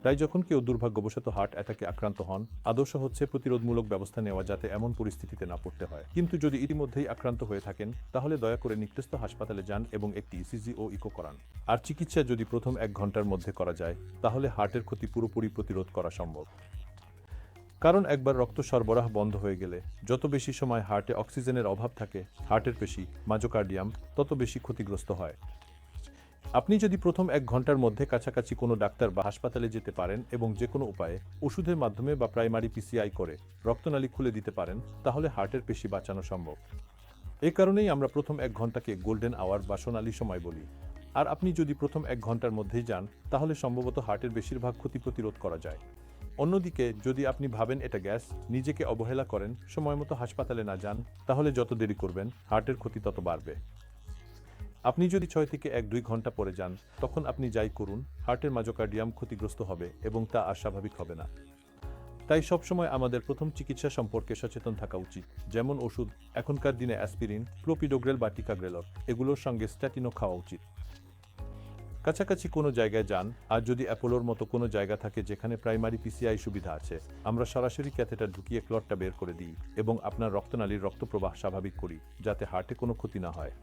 তাই যখন কেউ দুর্ভাগ্যবশত হার্ট অ্যাটাকে আক্রান্ত হন, আদর্শ হচ্ছে প্রতিরোধমূলক ব্যবস্থা নেওয়া যাতে এমন পরিস্থিতিতে না পড়তে হয়। কিন্তু যদি ইতিমধ্যেই আক্রান্ত হয়ে থাকেন, তাহলে দয়া করে নিকটস্থ হাসপাতালে যান এবং একটি ইসিজি ও ইকো করান। আর চিকিৎসা যদি প্রথম 1 ঘন্টার মধ্যে করা যায়, তাহলে হার্টের ক্ষতি পুরোপুরি প্রতিরোধ করা সম্ভব। কারণ একবার রক্ত সরবরাহ বন্ধ হয়ে গেলে যত বেশি সময় হার্টে অক্সিজেনের অভাব থাকে, হার্টের পেশি মায়োকার্ডিয়াম তত বেশি ক্ষতিগ্রস্ত হয়। আপনি যদি প্রথম 1 ঘন্টার মধ্যে কাছাকাছি কোনো ডাক্তার বা হাসপাতালে যেতে পারেন এবং যে কোনো উপায়ে ওষুধের মাধ্যমে বা প্রাইমারি পিসিআই করে রক্তনালী খুলে দিতে পারেন, তাহলে হার্টের পেশি বাঁচানো সম্ভব। এ কারণেই আমরা প্রথম 1 ঘন্টাকে গোল্ডেন আওয়ার বা সোনালী সময় বলি। আর আপনি যদি প্রথম 1 ঘন্টার মধ্যেই যান, তাহলে সম্ভবত হার্টের বেশিরভাগ ক্ষতি প্রতিরোধ করা যায়। অন্যদিকে যদি আপনি ভাবেন এটা গ্যাস, নিজেকে অবহেলা করেন, সময়মতো হাসপাতালে না যান, তাহলে যত দেরি করবেন হার্টের ক্ষতি তত বাড়বে। আপনি যদি 6 থেকে 1-2 ঘন্টা পরে যান, তখন আপনি যাই করুন, হার্টের মায়োকার্ডিয়াম ক্ষতিগ্রস্ত হবে এবং তা আর স্বাভাবিক হবে না। তাই সবসময় আমাদের প্রথম চিকিৎসা সম্পর্কে সচেতন থাকা উচিত। যেমন ওষুধ, এখনকার দিনে অ্যাসপিরিন, ক্লোপিডোগ্রেল বা টিকাগ্রেলর, এগুলোর সঙ্গে স্ট্যাটিনও খাওয়া উচিত। কাছাকাছি কোনো জায়গায় যান, আর যদি অ্যাপোলোর মতো কোনো জায়গা থাকে যেখানে প্রাইমারি পিসিআই সুবিধা আছে, আমরা সরাসরি ক্যাথেটার ঢুকিয়ে ক্লটটা বের করে দিই এবং আপনার রক্তনালীর রক্তপ্রবাহ স্বাভাবিক করি, যাতে হার্টে কোনো ক্ষতি না হয়।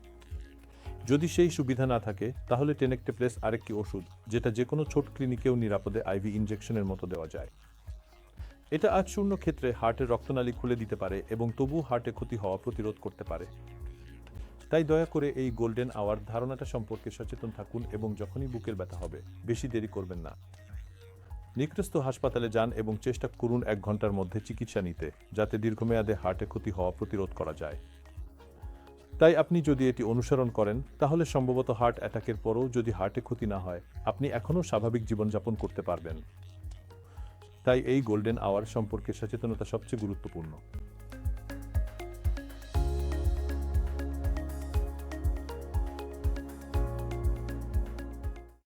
যদি সেই সুবিধা না থাকে, তাহলে টেনেক্টেপ্লেস আরেকটি ওষুধ, যেটা যে কোনো ছোট ক্লিনিকেও নিরাপদে আইভি ইনজেকশনের মতো দেওয়া যায়। এটা আজ শূন্য ক্ষেত্রে হার্টের রক্তনালী খুলে দিতে পারে এবং তবুও হার্টে ক্ষতি হওয়া প্রতিরোধ করতে পারে। তাই দয়া করে এই গোল্ডেন আওয়ার ধারণাটা সম্পর্কে সচেতন থাকুন এবং যখনই বুকের ব্যথা হবে, বেশি দেরি করবেন না। নিকটস্থ হাসপাতালে যান এবং চেষ্টা করুন 1 ঘন্টার মধ্যে চিকিৎসা নিতে, যাতে দীর্ঘমেয়াদে হার্টে ক্ষতি হওয়া প্রতিরোধ করা যায়। তাই আপনি যদি এটি অনুসরণ করেন, তাহলে সম্ভবত হার্ট অ্যাটাকের পরও যদি হার্টে ক্ষতি না হয়, আপনি এখনও স্বাভাবিক জীবনযাপন করতে পারবেন। তাই এই গোল্ডেন আওয়ার সম্পর্কে সচেতনতা সবচেয়ে গুরুত্বপূর্ণ।